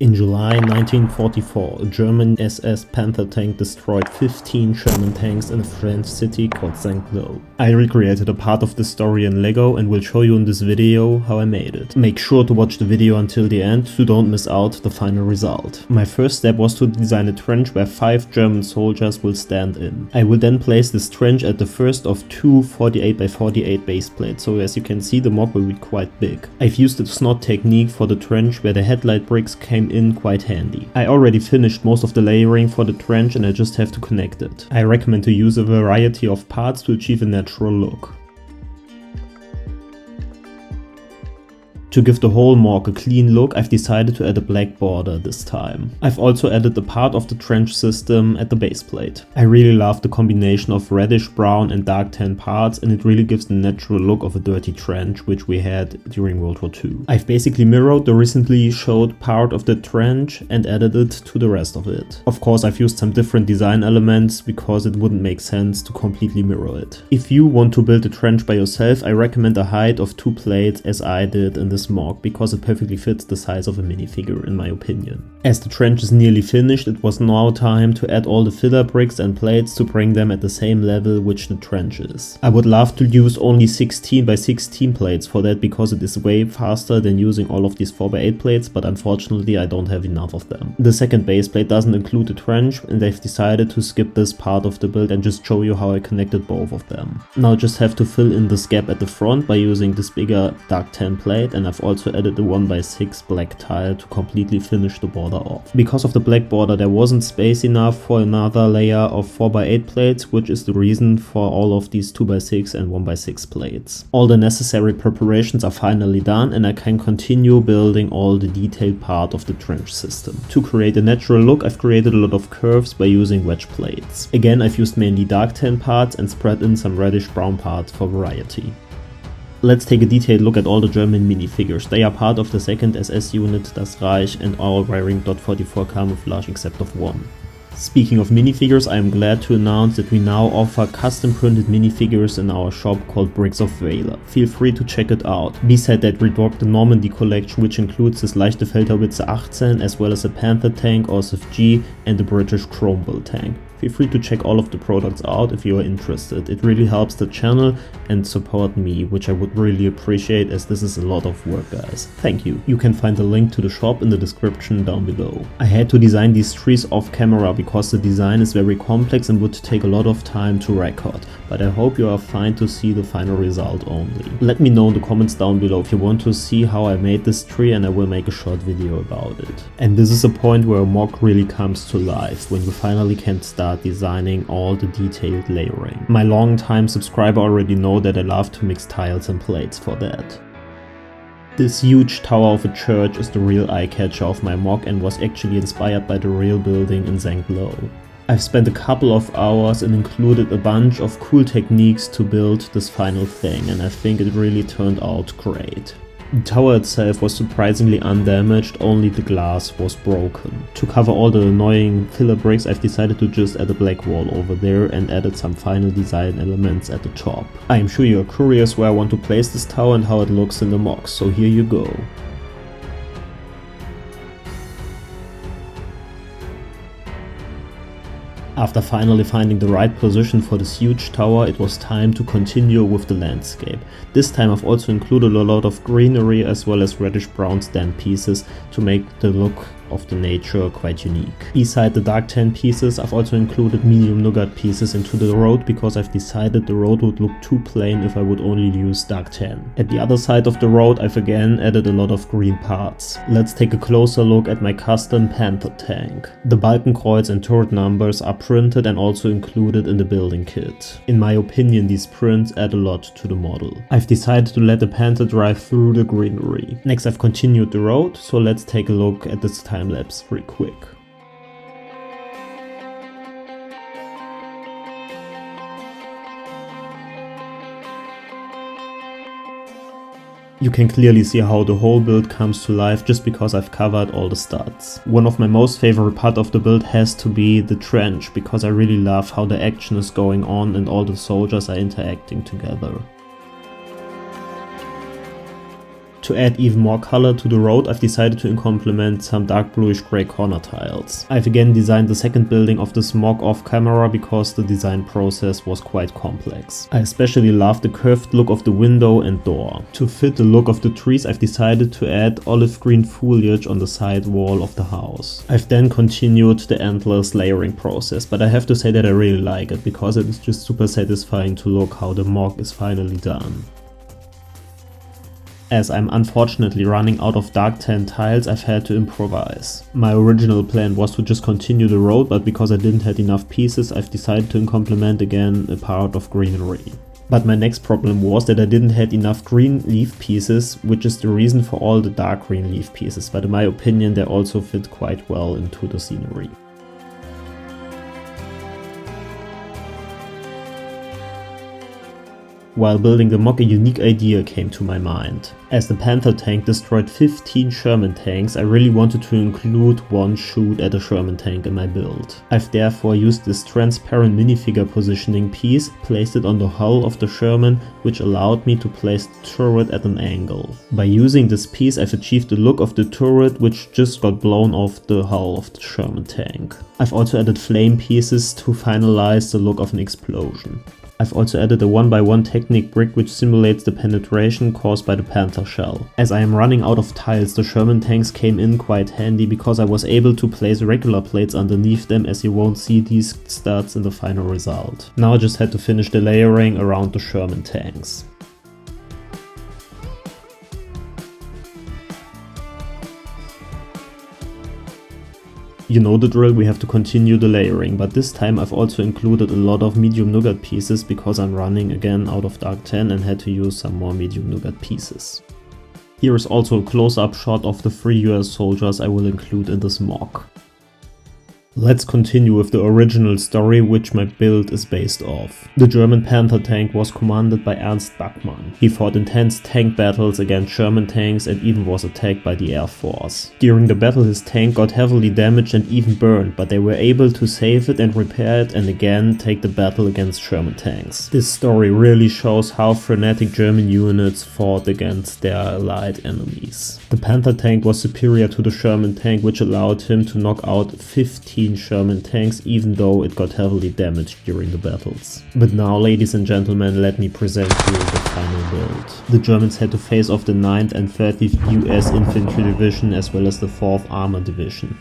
In July 1944, a German SS Panther tank destroyed 15 Sherman tanks in a French city called St. Cloud. I recreated a part of the story in LEGO and will show you in this video how I made it. Make sure to watch the video until the end so don't miss out the final result. My first step was to design a trench where 5 German soldiers will stand in. I will then place this trench at the first of 2 48x48 base plates, so as you can see the MOC will be quite big. I've used the snot technique for the trench where the headlight bricks came in quite handy. I already finished most of the layering for the trench and I just have to connect it. I recommend to use a variety of parts to achieve a natural look. To give the whole MOC a clean look, I've decided to add a black border this time. I've also added a part of the trench system at the base plate. I really love the combination of reddish brown and dark tan parts, and it really gives the natural look of a dirty trench which we had during World War II. I've basically mirrored the recently showed part of the trench and added it to the rest of it. Of course, I've used some different design elements because it wouldn't make sense to completely mirror it. If you want to build a trench by yourself, I recommend a height of 2 plates as I did in this MOC because it perfectly fits the size of a minifigure in my opinion. As the trench is nearly finished, it was now time to add all the filler bricks and plates to bring them at the same level which the trench is. I would love to use only 16x16 plates for that because it is way faster than using all of these 4x8 plates, but unfortunately I don't have enough of them. The second base plate doesn't include the trench and I've decided to skip this part of the build and just show you how I connected both of them. Now I just have to fill in this gap at the front by using this bigger dark tan plate, and I've also added a 1x6 black tile to completely finish the border off. Because of the black border there wasn't space enough for another layer of 4x8 plates, which is the reason for all of these 2x6 and 1x6 plates. All the necessary preparations are finally done and I can continue building all the detailed part of the trench system. To create a natural look, I've created a lot of curves by using wedge plates. Again, I've used mainly dark tan parts and spread in some reddish brown parts for variety. Let's take a detailed look at all the German minifigures. They are part of the 2nd SS unit Das Reich and all wearing .44 camouflage except of one. Speaking of minifigures, I am glad to announce that we now offer custom printed minifigures in our shop called Bricks of Valor. Feel free to check it out. Beside that, we dropped the Normandy collection, which includes this leichte Feldhaubitze 18 as well as a Panther Tank OSFG and the British Chrome Build tank. Feel free to check all of the products out if you are interested. It really helps the channel and support me, which I would really appreciate as this is a lot of work, guys. Thank you. You can find the link to the shop in the description down below. I had to design these trees off camera because the design is very complex and would take a lot of time to record, but I hope you are fine to see the final result only. Let me know in the comments down below if you want to see how I made this tree and I will make a short video about it. And this is a point where a MOC really comes to life, when you finally can start designing all the detailed layering. My long-time subscriber already know that I love to mix tiles and plates for that. This huge tower of a church is the real eye-catcher of my MOC and was actually inspired by the real building in St. Cloud. I've spent a couple of hours and included a bunch of cool techniques to build this final thing, and I think it really turned out great. The tower itself was surprisingly undamaged, only the glass was broken. To cover all the annoying filler bricks, I've decided to just add a black wall over there and added some final design elements at the top. I am sure you are curious where I want to place this tower and how it looks in the MOC, so here you go. After finally finding the right position for this huge tower, it was time to continue with the landscape. This time I've also included a lot of greenery as well as reddish brown stand pieces to make the look of the nature quite unique. Beside the dark tan pieces, I've also included medium nougat pieces into the road because I've decided the road would look too plain if I would only use dark tan. At the other side of the road, I've again added a lot of green parts. Let's take a closer look at my custom Panther tank. The Balkenkreuz and turret numbers are printed and also included in the building kit. In my opinion, these prints add a lot to the model. I've decided to let the Panther drive through the greenery. Next, I've continued the road, so let's take a look at this time lapse pretty quick. You can clearly see how the whole build comes to life just because I've covered all the studs. One of my most favorite part of the build has to be the trench, because I really love how the action is going on and all the soldiers are interacting together. To add even more color to the road, I've decided to implement some dark bluish grey corner tiles. I've again designed the second building of this MOC off camera because the design process was quite complex. I especially love the curved look of the window and door. To fit the look of the trees, I've decided to add olive green foliage on the side wall of the house. I've then continued the endless layering process, but I have to say that I really like it because it is just super satisfying to look how the MOC is finally done. As I'm unfortunately running out of dark tan tiles, I've had to improvise. My original plan was to just continue the road, but because I didn't have enough pieces, I've decided to implement again a part of greenery. But my next problem was that I didn't have enough green leaf pieces, which is the reason for all the dark green leaf pieces, but in my opinion they also fit quite well into the scenery. While building the MOC, a unique idea came to my mind. As the Panther tank destroyed 15 Sherman tanks, I really wanted to include one shoot at a Sherman tank in my build. I've therefore used this transparent minifigure positioning piece, placed it on the hull of the Sherman, which allowed me to place the turret at an angle. By using this piece, I've achieved the look of the turret, which just got blown off the hull of the Sherman tank. I've also added flame pieces to finalize the look of an explosion. I've also added a 1x1 Technic brick which simulates the penetration caused by the Panther shell. As I am running out of tiles, the Sherman tanks came in quite handy because I was able to place regular plates underneath them, as you won't see these studs in the final result. Now I just had to finish the layering around the Sherman tanks. You know the drill, we have to continue the layering, but this time I've also included a lot of medium nougat pieces because I'm running again out of dark tan and had to use some more medium nougat pieces. Here is also a close-up shot of the 3 US soldiers I will include in this MOC. Let's continue with the original story which my build is based off. The German Panther tank was commanded by Ernst Bachmann. He fought intense tank battles against Sherman tanks and even was attacked by the Air Force. During the battle his tank got heavily damaged and even burned, but they were able to save it and repair it and again take the battle against Sherman tanks. This story really shows how frenetic German units fought against their allied enemies. The Panther tank was superior to the Sherman tank, which allowed him to knock out 15 Sherman tanks even though it got heavily damaged during the battles. But now, ladies and gentlemen, let me present you the final build. The Germans had to face off the 9th and 30th US Infantry Division as well as the 4th Armored Division.